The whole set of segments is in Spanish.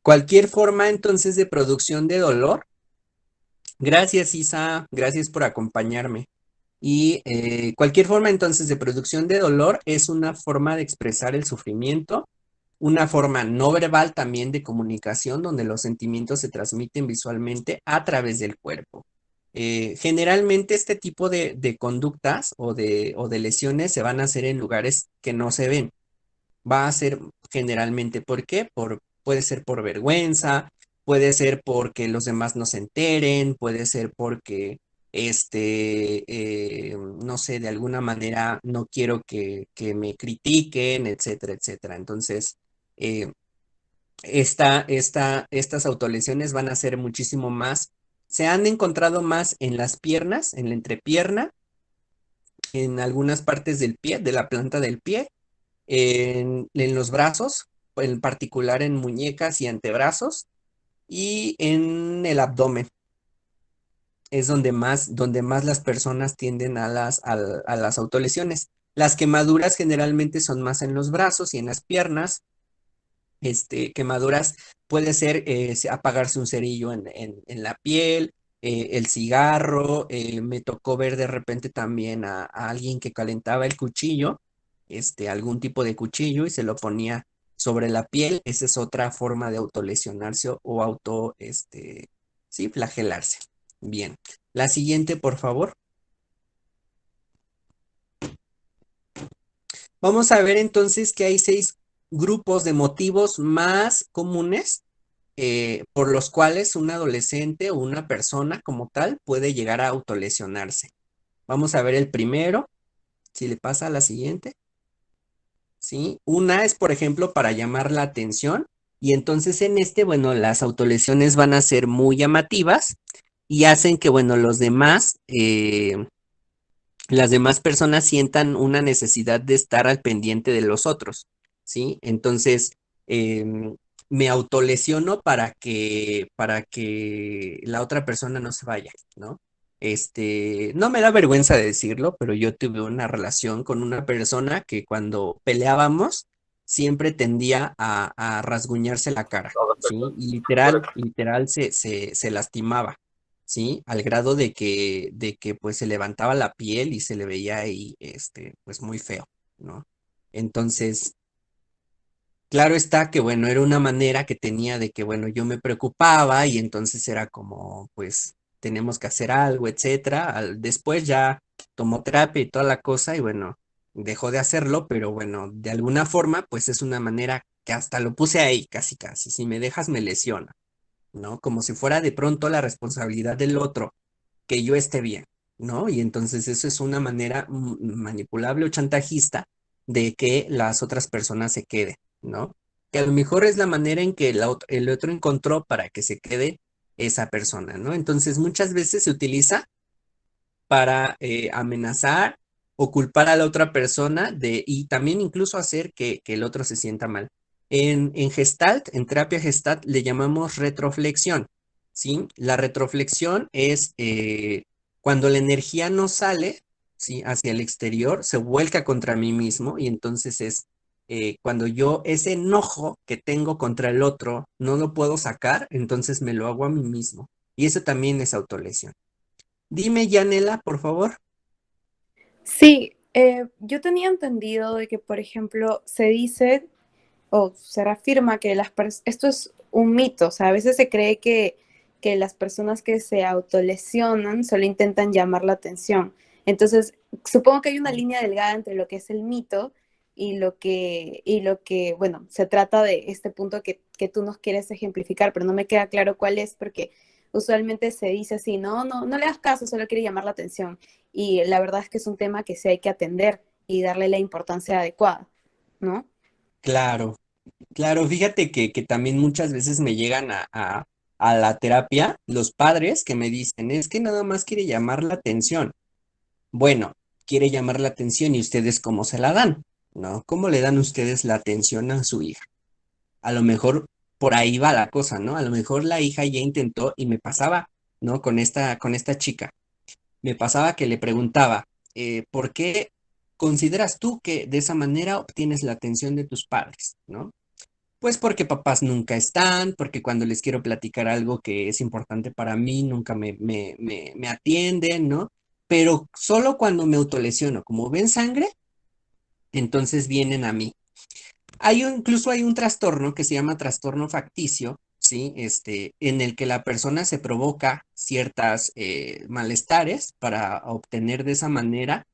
Cualquier forma entonces de producción de dolor. Gracias, Isa, gracias por acompañarme. Y cualquier forma entonces de producción de dolor es una forma de expresar el sufrimiento, una forma no verbal también de comunicación donde los sentimientos se transmiten visualmente a través del cuerpo. Generalmente este tipo de conductas o de lesiones se van a hacer en lugares que no se ven. Va a ser generalmente, ¿por qué? Puede ser por vergüenza, puede ser porque los demás no se enteren, puede ser porque, no sé, de alguna manera no quiero que me critiquen, etcétera, etcétera. Entonces, eh, estas autolesiones van a ser muchísimo más, se han encontrado más en las piernas, en la entrepierna, en algunas partes del pie, de la planta del pie, en los brazos, en particular en muñecas y antebrazos, y en el abdomen. Es donde más las personas tienden a las autolesiones. Las quemaduras generalmente son más en los brazos y en las piernas. Quemaduras puede ser apagarse un cerillo en la piel, el cigarro. Me tocó ver de repente también a alguien que calentaba el cuchillo, algún tipo de cuchillo y se lo ponía sobre la piel. Esa es otra forma de autolesionarse o sí, flagelarse. Bien. La siguiente, por favor. Vamos a ver entonces que hay 6 grupos de motivos más comunes por los cuales un adolescente o una persona como tal puede llegar a autolesionarse. Vamos a ver el primero, si le pasa a la siguiente, ¿sí? Una es, por ejemplo, para llamar la atención y entonces bueno, las autolesiones van a ser muy llamativas y hacen que, bueno, las demás personas sientan una necesidad de estar al pendiente de los otros, ¿sí? Entonces, em, me autolesiono para que la otra persona no se vaya, ¿no? No me da vergüenza de decirlo, pero yo tuve una relación con una persona que cuando peleábamos siempre tendía a rasguñarse la cara, ¿sí? Y literal, literal se lastimaba. ¿Sí? Al grado de que pues se levantaba la piel y se le veía ahí, pues muy feo, ¿no? Entonces, claro está que, bueno, era una manera que tenía de que, bueno, yo me preocupaba y entonces era como, pues, tenemos que hacer algo, etcétera. Después ya tomó terapia y toda la cosa y, bueno, dejó de hacerlo, pero bueno, de alguna forma, pues es una manera que hasta lo puse ahí, casi, casi. Si me dejas, me lesiona, ¿no? Como si fuera de pronto la responsabilidad del otro que yo esté bien, ¿no? Y entonces eso es una manera manipulable o chantajista de que las otras personas se queden, ¿no? Que a lo mejor es la manera en que el otro encontró para que se quede esa persona, ¿no? Entonces muchas veces se utiliza para amenazar o culpar a la otra persona y también incluso hacer que el otro se sienta mal. En Gestalt, en terapia Gestalt, le llamamos retroflexión, ¿sí? La retroflexión es cuando la energía no sale, ¿sí? Hacia el exterior, se vuelca contra mí mismo y entonces es cuando yo ese enojo que tengo contra el otro no lo puedo sacar, entonces me lo hago a mí mismo. Y eso también es autolesión. Dime, Yanela, por favor. Sí, yo tenía entendido de que, por ejemplo, se dice o se reafirma que esto es un mito, o sea, a veces se cree que las personas que se autolesionan solo intentan llamar la atención. Entonces, supongo que hay una línea delgada entre lo que es el mito y lo que bueno, se trata de este punto que tú nos quieres ejemplificar, pero no me queda claro cuál es porque usualmente se dice así, no, no, no le das caso, solo quiere llamar la atención. Y la verdad es que es un tema que sí hay que atender y darle la importancia adecuada, ¿no? Claro, claro, fíjate que también muchas veces me llegan a la terapia los padres que me dicen, es que nada más quiere llamar la atención. Bueno, quiere llamar la atención y ustedes cómo se la dan, ¿no? ¿Cómo le dan ustedes la atención a su hija? A lo mejor por ahí va la cosa, ¿no? A lo mejor la hija ya intentó y me pasaba, ¿no? Con esta chica. Me pasaba que le preguntaba, ¿por qué consideras tú que de esa manera obtienes la atención de tus padres, ¿no? Pues porque papás nunca están, porque cuando les quiero platicar algo que es importante para mí, nunca me atienden, ¿no? Pero solo cuando me autolesiono, como ven sangre, entonces vienen a mí. Incluso hay un trastorno que se llama trastorno facticio, ¿sí? En el que la persona se provoca ciertas malestares para obtener de esa manera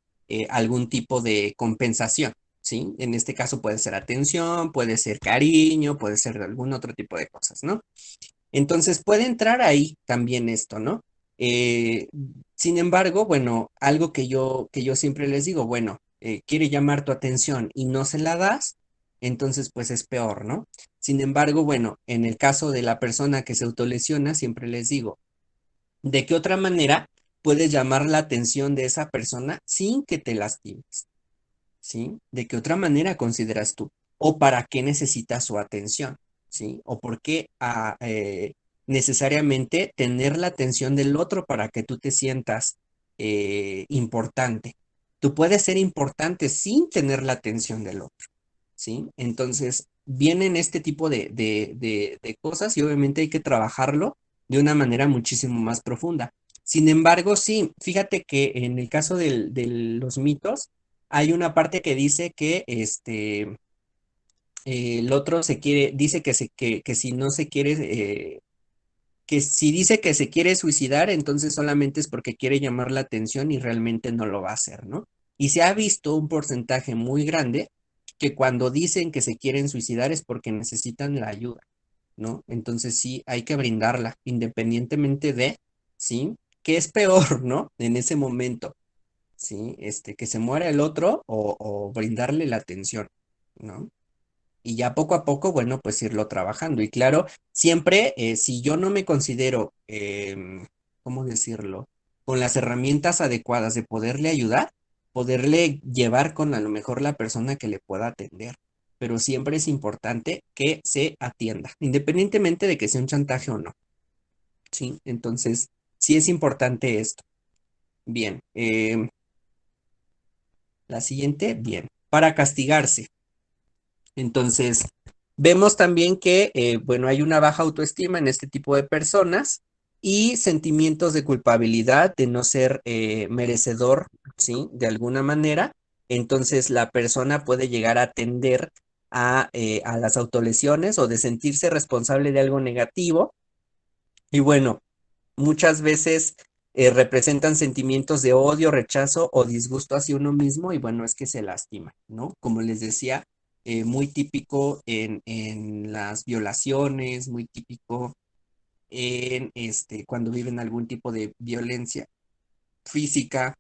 algún tipo de compensación, ¿sí? En este caso puede ser atención, puede ser cariño, puede ser algún otro tipo de cosas, ¿no? Entonces puede entrar ahí también esto, ¿no? Eh, Sin embargo, bueno, algo que yo siempre les digo, bueno, quiere llamar tu atención y no se la das, entonces pues es peor, ¿no? Sin embargo, bueno, en el caso de la persona que se autolesiona, siempre les digo, ¿de qué otra manera puedes llamar la atención de esa persona sin que te lastimes? ¿Sí? ¿De qué otra manera consideras tú? ¿O para qué necesitas su atención? ¿Sí? ¿O por qué necesariamente tener la atención del otro para que tú te sientas importante? Tú puedes ser importante sin tener la atención del otro, ¿sí? Entonces, vienen este tipo de cosas y obviamente hay que trabajarlo de una manera muchísimo más profunda. Sin embargo, sí, fíjate que en el caso de los mitos, hay una parte que dice que el otro se quiere, dice que si no se quiere, que si dice que se quiere suicidar, entonces solamente es porque quiere llamar la atención y realmente no lo va a hacer, ¿no? Y se ha visto un porcentaje muy grande que cuando dicen que se quieren suicidar es porque necesitan la ayuda, ¿no? Entonces sí, hay que brindarla, independientemente de, ¿sí? ¿Qué es peor, ¿no? En ese momento, ¿sí? Que se muera el otro o brindarle la atención, ¿no? Y ya poco a poco, bueno, pues irlo trabajando. Y claro, siempre, si yo no me considero, ¿cómo decirlo? Con las herramientas adecuadas de poderle ayudar, poderle llevar con a lo mejor la persona que le pueda atender. Pero siempre es importante que se atienda, independientemente de que sea un chantaje o no. Sí, entonces, sí es importante esto. Bien, la siguiente, bien. Para castigarse. Entonces, vemos también que, bueno, hay una baja autoestima en este tipo de personas y sentimientos de culpabilidad de no ser merecedor, ¿sí? De alguna manera. Entonces, la persona puede llegar a tender a las autolesiones o de sentirse responsable de algo negativo. Y bueno, muchas veces representan sentimientos de odio, rechazo o disgusto hacia uno mismo y bueno, es que se lastima, ¿no? Como les decía, muy típico en las violaciones, muy típico en cuando viven algún tipo de violencia física,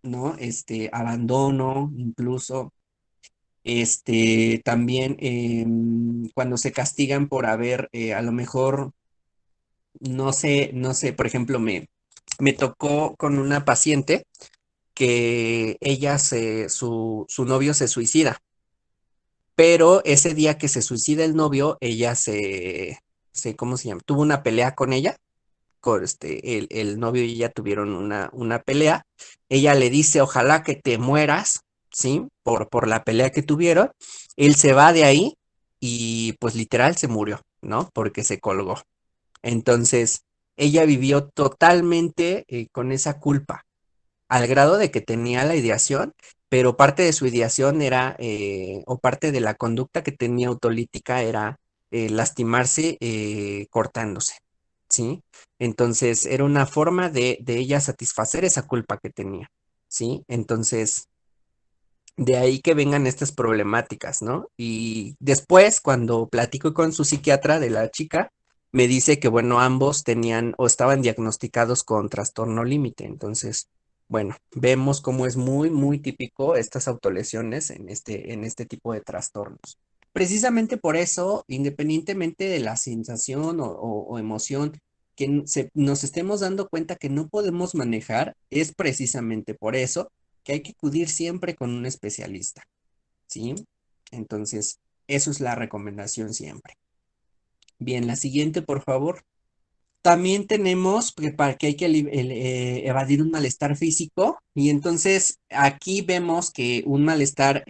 ¿no? Abandono, incluso, también cuando se castigan por haber a lo mejor no sé, por ejemplo, me tocó con una paciente que su novio se suicida, pero ese día que se suicida el novio, ella ¿cómo se llama? Tuvo una pelea con ella, el novio y ella tuvieron una pelea. Ella le dice, ojalá que te mueras, ¿sí? Por la pelea que tuvieron. Él se va de ahí y pues literal se murió, ¿no? Porque se colgó. Entonces, ella vivió totalmente con esa culpa, al grado de que tenía la ideación, pero parte de su ideación era, o parte de la conducta que tenía autolítica era lastimarse cortándose, ¿sí? Entonces, era una forma de ella satisfacer esa culpa que tenía, ¿sí? Entonces, de ahí que vengan estas problemáticas, ¿no? Y después, cuando platico con su psiquiatra de la chica, me dice que, bueno, ambos tenían o estaban diagnosticados con trastorno límite. Entonces, bueno, vemos cómo es muy, muy típico estas autolesiones en este tipo de trastornos. Precisamente por eso, independientemente de la sensación o emoción que nos estemos dando cuenta que no podemos manejar, es precisamente por eso que hay que acudir siempre con un especialista, ¿sí? Entonces, eso es la recomendación siempre. Bien, la siguiente, por favor. También tenemos para que hay que evadir un malestar físico y entonces aquí vemos que un malestar,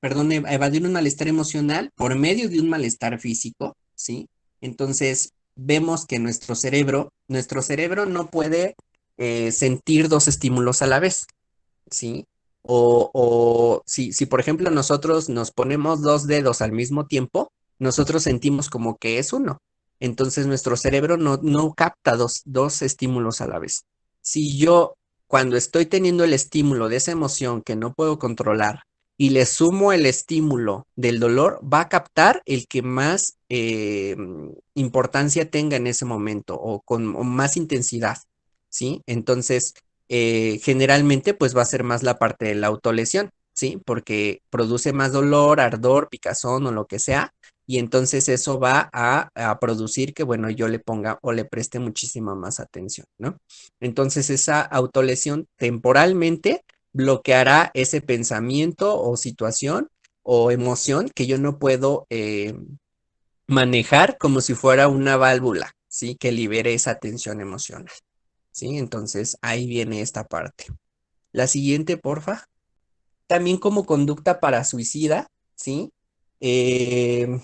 perdón, evadir un malestar emocional por medio de un malestar físico, ¿sí? Entonces vemos que nuestro cerebro no puede sentir dos estímulos a la vez, ¿sí? O si, por ejemplo, nosotros nos ponemos dos dedos al mismo tiempo, nosotros sentimos como que es uno. Entonces nuestro cerebro no capta dos estímulos a la vez. Si yo, cuando estoy teniendo el estímulo de esa emoción que no puedo controlar y le sumo el estímulo del dolor, va a captar el que más importancia tenga en ese momento o con o más intensidad, ¿sí? Entonces, generalmente pues va a ser más la parte de la autolesión, ¿sí? Porque produce más dolor, ardor, picazón o lo que sea, y entonces eso va a producir que, bueno, yo le ponga o le preste muchísima más atención, ¿no? Entonces esa autolesión temporalmente bloqueará ese pensamiento o situación o emoción que yo no puedo manejar como si fuera una válvula, ¿sí? Que libere esa tensión emocional. ¿Sí? Entonces ahí viene esta parte. La siguiente, porfa. También como conducta para suicida, ¿sí? Eh,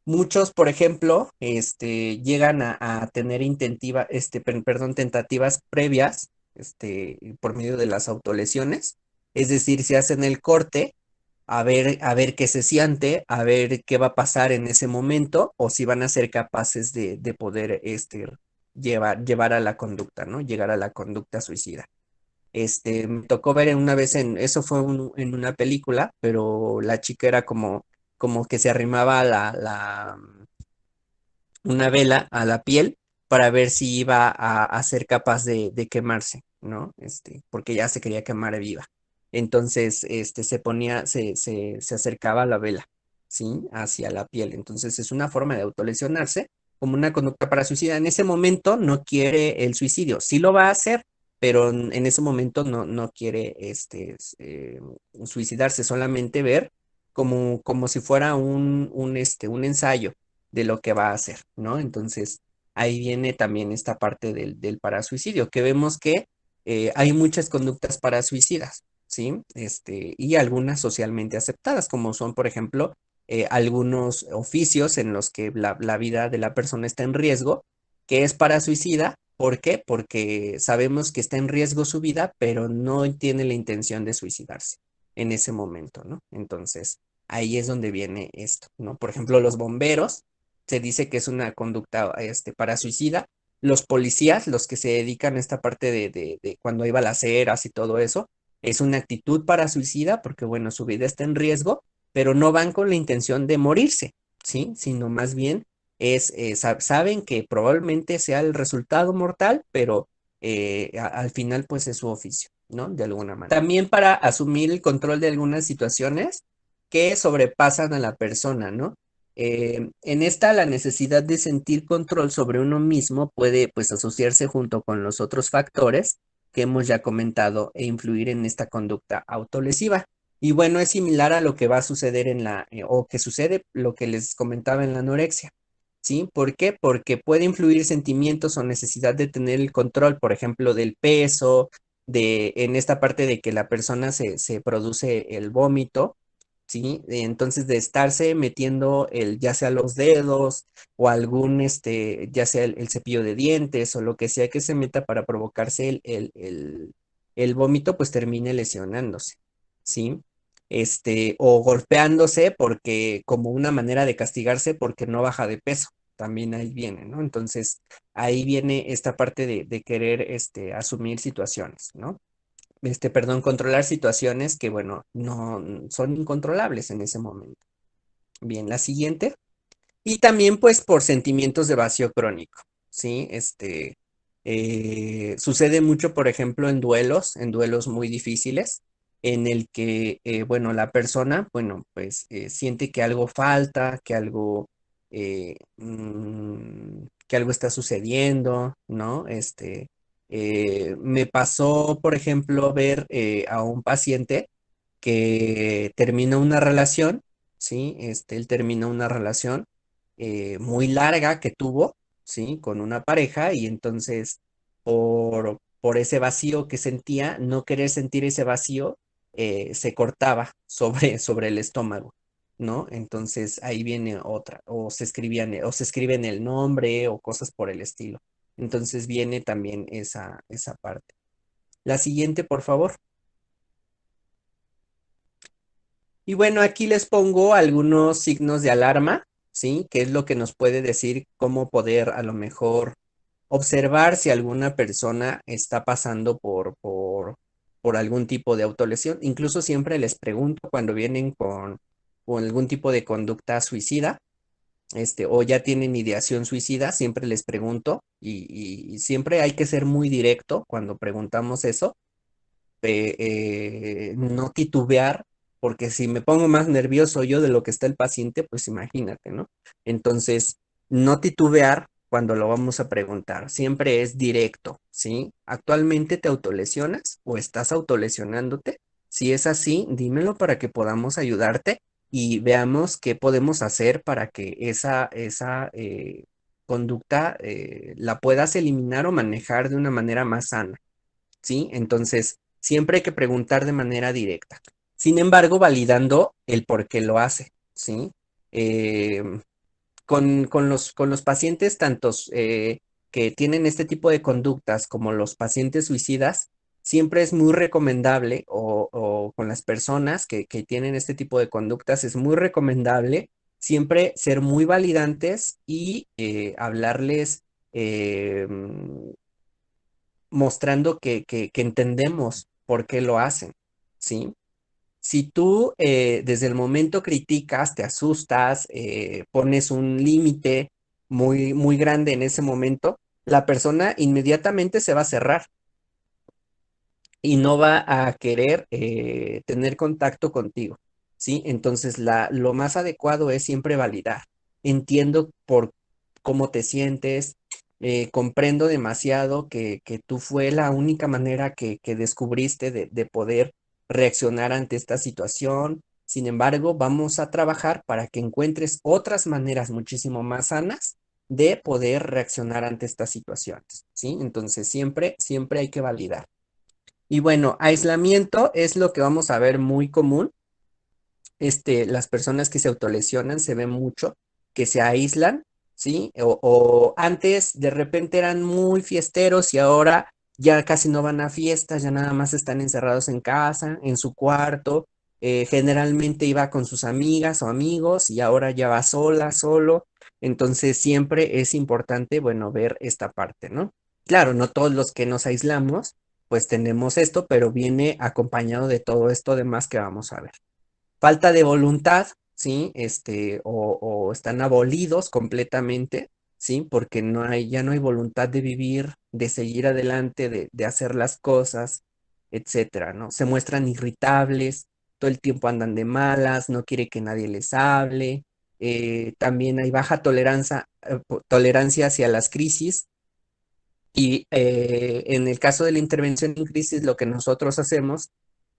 muchos, por ejemplo, llegan a tener perdón, tentativas previas, por medio de las autolesiones. Es decir, se hacen el corte a ver qué se siente, a ver qué va a pasar en ese momento, o si van a ser capaces de poder llevar a la conducta, ¿no? Llegar a la conducta suicida. Me tocó ver una vez eso fue en una película, pero la chica era como que se arrimaba una vela a la piel para ver si iba a ser capaz de quemarse, ¿no? Porque ya se quería quemar viva. Entonces, se acercaba a la vela, ¿sí? Hacia la piel. Entonces, es una forma de autolesionarse como una conducta para suicida. En ese momento no quiere el suicidio, sí lo va a hacer, pero en ese momento no quiere suicidarse, solamente ver como si fuera un ensayo de lo que va a hacer, ¿no? Entonces, ahí viene también esta parte del parasuicidio, que vemos que hay muchas conductas parasuicidas, ¿sí? Y algunas socialmente aceptadas, como son, por ejemplo, algunos oficios en los que la vida de la persona está en riesgo, que es parasuicida. ¿Por qué? Porque sabemos que está en riesgo su vida, pero no tiene la intención de suicidarse en ese momento, ¿no? Entonces, ahí es donde viene esto, ¿no? Por ejemplo, los bomberos se dice que es una conducta para suicida. Los policías, los que se dedican a esta parte de cuando hay balaceras y todo eso, es una actitud para suicida porque, bueno, su vida está en riesgo, pero no van con la intención de morirse, ¿sí? Sino más bien saben que probablemente sea el resultado mortal, pero al final pues es su oficio, ¿no? De alguna manera. También para asumir el control de algunas situaciones que sobrepasan a la persona, ¿no? En esta, la necesidad de sentir control sobre uno mismo puede, pues, asociarse junto con los otros factores que hemos ya comentado e influir en esta conducta autolesiva. Y bueno, es similar a lo que va a suceder o que sucede lo que les comentaba en la anorexia. ¿Sí? ¿Por qué? Porque puede influir sentimientos o necesidad de tener el control, por ejemplo, del peso, en esta parte de que la persona se produce el vómito, ¿sí? Entonces de estarse metiendo ya sea los dedos o ya sea el cepillo de dientes o lo que sea que se meta para provocarse el vómito, pues termine lesionándose, ¿sí? O golpeándose porque como una manera de castigarse porque no baja de peso, también ahí viene, ¿no? Entonces ahí viene esta parte de querer, asumir situaciones, ¿no? Perdón, controlar situaciones que, bueno, no son incontrolables en ese momento. Bien, la siguiente. Y también, pues, por sentimientos de vacío crónico, ¿sí? Sucede mucho, por ejemplo, en duelos muy difíciles, en el que, bueno, la persona, bueno, pues, siente que algo falta, que algo está sucediendo, ¿no? Me pasó, por ejemplo, ver a un paciente que terminó una relación, ¿sí? Él terminó una relación muy larga que tuvo ¿sí? Con una pareja y entonces por ese vacío que sentía, no querer sentir ese vacío, se cortaba sobre el estómago, ¿no? Entonces ahí viene otra, o se escriben el nombre o cosas por el estilo. Entonces viene también esa parte. La siguiente, por favor. Y bueno, aquí les pongo algunos signos de alarma, ¿sí? Que es lo que nos puede decir cómo poder a lo mejor observar si alguna persona está pasando por algún tipo de autolesión. Incluso siempre les pregunto cuando vienen con algún tipo de conducta suicida, o ya tienen ideación suicida, siempre les pregunto y siempre hay que ser muy directo cuando preguntamos eso, no titubear, porque si me pongo más nervioso yo de lo que está el paciente, pues imagínate, ¿no? Entonces, no titubear cuando lo vamos a preguntar, siempre es directo, ¿sí? ¿Actualmente te autolesionas o estás autolesionándote? Si es así, dímelo para que podamos ayudarte y veamos qué podemos hacer para que esa conducta la puedas eliminar o manejar de una manera más sana. ¿Sí? Entonces, siempre hay que preguntar de manera directa. Sin embargo, validando el por qué lo hace, ¿sí? Eh, con los pacientes, tantos que tienen este tipo de conductas como los pacientes suicidas, siempre es muy recomendable, o con las personas que tienen este tipo de conductas, es muy recomendable siempre ser muy validantes y hablarles eh, mostrando que entendemos por qué lo hacen, ¿sí? Si tú desde el momento criticas, te asustas, pones un límite muy, muy grande en ese momento, la persona inmediatamente se va a cerrar y no va a querer tener contacto contigo, ¿sí? Entonces, lo más adecuado es siempre validar. Entiendo por cómo te sientes, comprendo demasiado que tú fue la única manera que descubriste de poder reaccionar ante esta situación. Sin embargo, vamos a trabajar para que encuentres otras maneras muchísimo más sanas de poder reaccionar ante estas situaciones, ¿sí? Entonces, siempre, siempre hay que validar. Y bueno, aislamiento es lo que vamos a ver muy común. Las personas que se autolesionan se ve mucho que se aíslan, ¿sí? O antes de repente eran muy fiesteros y ahora ya casi no van a fiestas, ya nada más están encerrados en casa, en su cuarto. Generalmente iba con sus amigas o amigos y ahora ya va sola, solo. Entonces siempre es importante, bueno, ver esta parte, ¿no? Claro, no todos los que nos aislamos, pues tenemos esto, pero viene acompañado de todo esto demás que vamos a ver. Falta de voluntad, ¿sí? O están abolidos completamente, ¿sí? Porque ya no hay voluntad de vivir, de seguir adelante, de hacer las cosas, etcétera, ¿no? Se muestran irritables, todo el tiempo andan de malas, no quiere que nadie les hable. También hay baja tolerancia hacia las crisis. Y en el caso de la intervención en crisis, lo que nosotros hacemos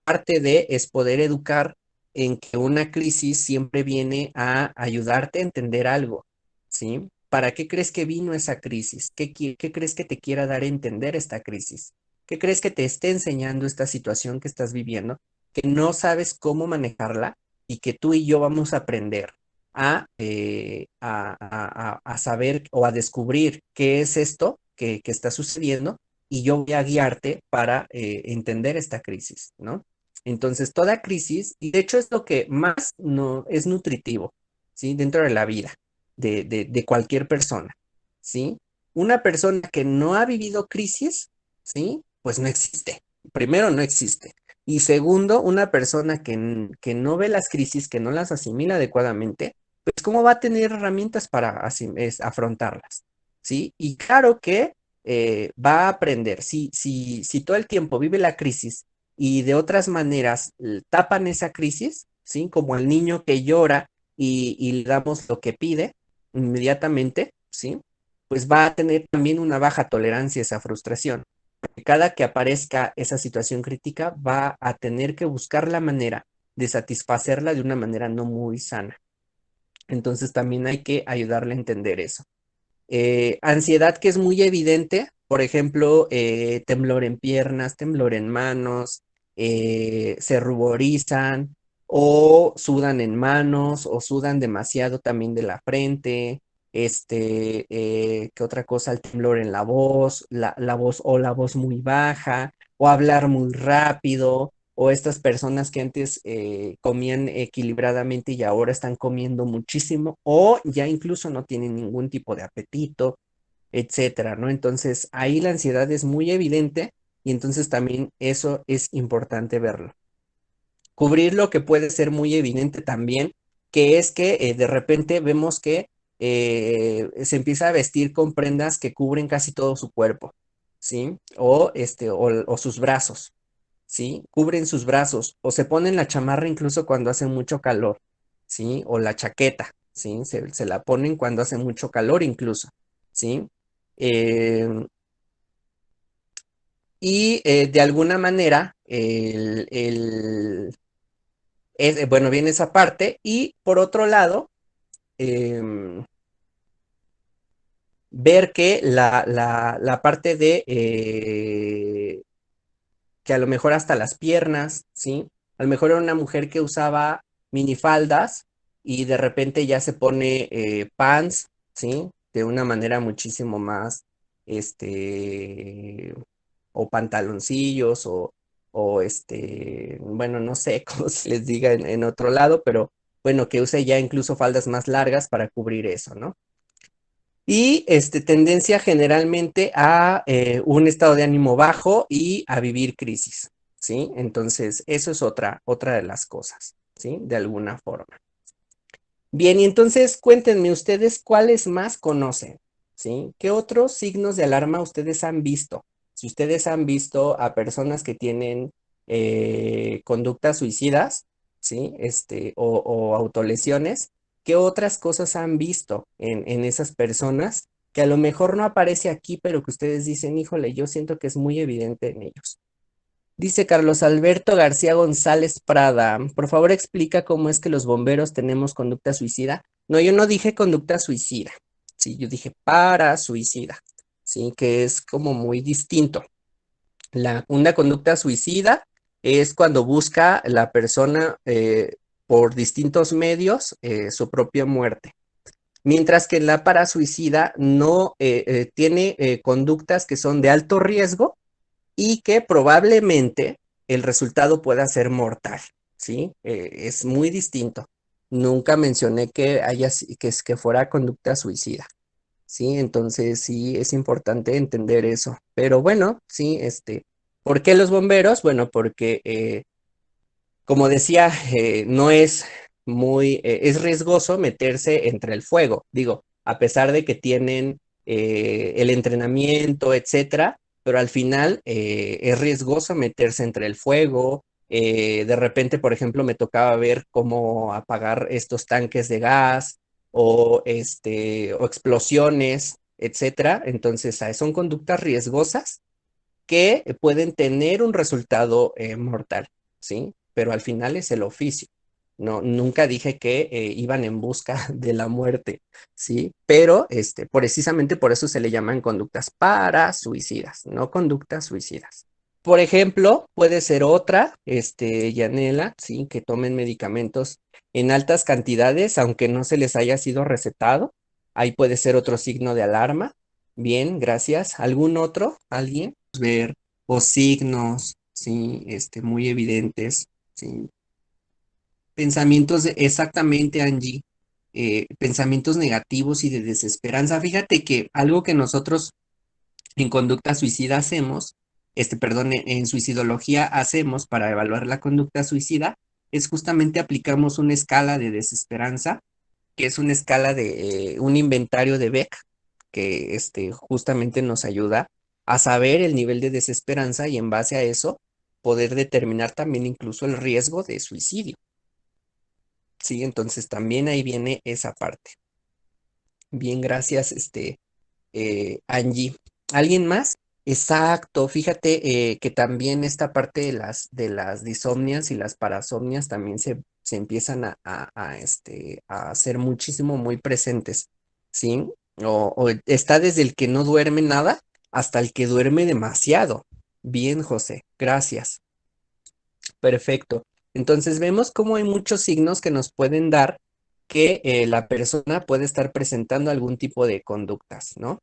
parte de es poder educar en que una crisis siempre viene a ayudarte a entender algo, ¿sí? ¿Para qué crees que vino esa crisis? ¿Qué crees que te quiera dar a entender esta crisis? ¿Qué crees que te esté enseñando esta situación que estás viviendo, que no sabes cómo manejarla y que tú y yo vamos a aprender a saber o a descubrir qué es esto que está sucediendo y yo voy a guiarte para entender esta crisis, ¿no? Entonces, toda crisis, y de hecho es lo que más no, es nutritivo, ¿sí? Dentro de la vida de cualquier persona, ¿sí? Una persona que no ha vivido crisis, ¿sí? Pues no existe. Primero, no existe. Y segundo, una persona que no ve las crisis, que no las asimila adecuadamente, pues ¿cómo va a tener herramientas para afrontarlas? ¿Sí? Y claro que va a aprender. Si todo el tiempo vive la crisis y de otras maneras tapan esa crisis, ¿sí? Como al niño que llora y le damos lo que pide inmediatamente, ¿sí? Pues va a tener también una baja tolerancia a esa frustración. Porque cada que aparezca esa situación crítica, va a tener que buscar la manera de satisfacerla de una manera no muy sana. Entonces también hay que ayudarle a entender eso. Ansiedad que es muy evidente, por ejemplo, temblor en piernas, temblor en manos, se ruborizan o sudan en manos o sudan demasiado también de la frente. ¿Qué otra cosa? El temblor en la voz o la voz muy baja o hablar muy rápido o estas personas que antes comían equilibradamente y ahora están comiendo muchísimo o ya incluso no tienen ningún tipo de apetito, etcétera, ¿no? Entonces ahí la ansiedad es muy evidente y entonces también eso es importante verlo. Cubrir lo que puede ser muy evidente también, que es que de repente vemos que se empieza a vestir con prendas que cubren casi todo su cuerpo, ¿sí? O sus brazos, ¿sí? Cubren sus brazos o se ponen la chamarra incluso cuando hace mucho calor, ¿sí? O la chaqueta, ¿sí? Se la ponen cuando hace mucho calor incluso, ¿sí? Eh, de alguna manera, bueno, viene esa parte y por otro lado, em, ver que la parte de que a lo mejor hasta las piernas, ¿sí? A lo mejor era una mujer que usaba minifaldas y de repente ya se pone pants, ¿sí? De una manera muchísimo más, este, o pantaloncillos bueno, no sé cómo se les diga en otro lado, pero bueno, que use ya incluso faldas más largas para cubrir eso, ¿no? Y tendencia generalmente a un estado de ánimo bajo y a vivir crisis, ¿sí? Entonces, eso es otra de las cosas, ¿sí? De alguna forma. Bien, y entonces cuéntenme ustedes cuáles más conocen, ¿sí? ¿Qué otros signos de alarma ustedes han visto? Si ustedes han visto a personas que tienen conductas suicidas, ¿sí? O autolesiones, ¿qué otras cosas han visto en esas personas que a lo mejor no aparece aquí, pero que ustedes dicen, híjole, yo siento que es muy evidente en ellos? Dice Carlos Alberto García González Prada, por favor explica cómo es que los bomberos tenemos conducta suicida. No, yo no dije conducta suicida, sí, yo dije para suicida, sí, que es como muy distinto. Una conducta suicida es cuando busca la persona por distintos medios su propia muerte. Mientras que la parasuicida no tiene conductas que son de alto riesgo y que probablemente el resultado pueda ser mortal, ¿sí? Es muy distinto. Nunca mencioné que que fuera conducta suicida, ¿sí? Entonces sí es importante entender eso. Pero bueno, sí, ¿por qué los bomberos? Bueno, porque como decía, no es es riesgoso meterse entre el fuego, digo, a pesar de que tienen el entrenamiento, etcétera, pero al final es riesgoso meterse entre el fuego. De repente, por ejemplo, me tocaba ver cómo apagar estos tanques de gas o explosiones, etcétera. Entonces, son conductas riesgosas que pueden tener un resultado mortal, ¿sí? Pero al final es el oficio. No, nunca dije que iban en busca de la muerte, ¿sí? Pero precisamente por eso se le llaman conductas para suicidas, no conductas suicidas. Por ejemplo, puede ser otra, Yanela, ¿sí? Que tomen medicamentos en altas cantidades, aunque no se les haya sido recetado. Ahí puede ser otro signo de alarma. Bien, gracias. ¿Algún otro? ¿Alguien? Ver o signos, ¿sí? Muy evidentes, ¿sí? Exactamente, Angie, pensamientos negativos y de desesperanza. Fíjate que algo que nosotros en conducta suicida hacemos, perdón, en suicidología hacemos para evaluar la conducta suicida, es justamente aplicamos una escala de desesperanza, que es una escala de un inventario de Beck, que justamente nos ayuda a saber el nivel de desesperanza y en base a eso poder determinar también incluso el riesgo de suicidio. Sí, entonces también ahí viene esa parte. Bien, gracias, Angie. ¿Alguien más? Exacto, fíjate que también esta parte de las disomnias y las parasomnias también se empiezan a hacer muchísimo, muy presentes, ¿sí? O está desde el que no duerme nada hasta el que duerme demasiado. Bien, José, gracias. Perfecto. Entonces vemos cómo hay muchos signos que nos pueden dar que la persona puede estar presentando algún tipo de conductas, ¿no?